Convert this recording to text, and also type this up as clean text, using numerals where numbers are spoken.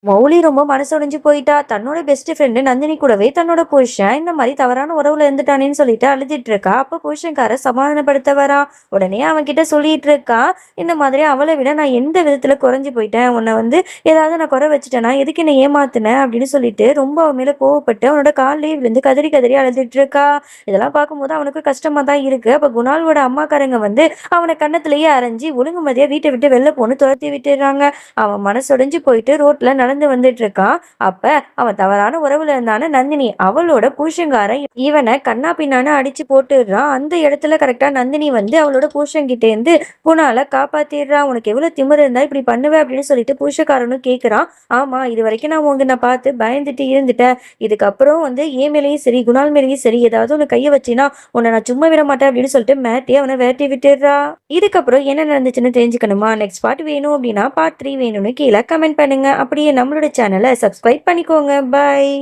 மௌலி ரொம்ப மனசொடைஞ்சு போயிட்டா. தன்னோட பெஸ்ட் ஃப்ரெண்டு நந்தினி கூடவே தன்னோட புருஷன் இந்த மாரி தவறான உறவுல இருந்துட்டானேன்னு சொல்லிட்டு அழுதுட்டு இருக்கா. அப்ப புருஷன்கார சமாதானப்படுத்த வரான். உடனே அவன் கிட்ட சொல்லிட்டு இருக்கா, இந்த மாதிரி அவளை விட நான் எந்த விதத்துல குறைஞ்சு போயிட்டேன். உன்னை வந்து ஏதாவது நான் குறை வச்சுட்டேனா? எதுக்கு என்ன ஏமாத்துன? அப்படின்னு சொல்லிட்டு ரொம்ப அவன் மேல கோவப்பட்டு அவனோட கால்லயே விழுந்து கதறி கதறி அழுதுட்டு இருக்கா. இதெல்லாம் பார்க்கும்போது அவனுக்கு கஷ்டமா தான் இருக்கு. அப்ப குணாலோட அம்மாக்காரங்க வந்து அவனை கன்னத்திலேயே அரைஞ்சு ஒழுங்குமதியா வீட்டை விட்டு வெளில போன்னு துரத்தி விட்டுறாங்க. அவன் மனசொடைஞ்சு போயிட்டு ரோட்ல நடந்து வந்துட்டு இருக்கான். அப்ப அவன் தவறான உறவுல இருந்தான நந்தினி அவளோட புருஷங்காரன் இவனை கண்ணா பின்னான்னு அடிச்சு போட்டுடுறான். அந்த இடத்துல கரெக்டா நந்தினி வந்து அவளோட புருஷன்கிட்ட இருந்து குணால காப்பாத்திடுறான். உனக்கு எவ்வளவு திமிரு இருந்தா இப்படி பண்ணுவ அப்படின்னு சொல்லிட்டு புருஷக்காரனும் கேக்குறான். ஆமா, இது வரைக்கும் நான் உங்களை பார்த்து பயந்துட்டு இருந்துட்டேன். இதுக்கப்புறம் வந்து என் மேலேயும் சரி குணால் மேலேயும் சரி ஏதாவது உன்னை கைய வச்சினா உன்னை நான் சும்மா விட மாட்டேன் அப்படின்னு சொல்லிட்டு மிரட்டி அவனை விரட்டி விட்டுடுறா. இதுக்கப்புறம் என்ன நடந்துச்சுன்னு தெரிஞ்சுக்கணுமா? நெக்ஸ்ட் பார்ட் வேணும் அப்படின்னா பார்ட் 3 வேணும்னு கீழே கமெண்ட் பண்ணுங்க. அப்படியே நம்மளோட சேனலை சப்ஸ்கிரைப் பண்ணிக்கோங்க. பாய்.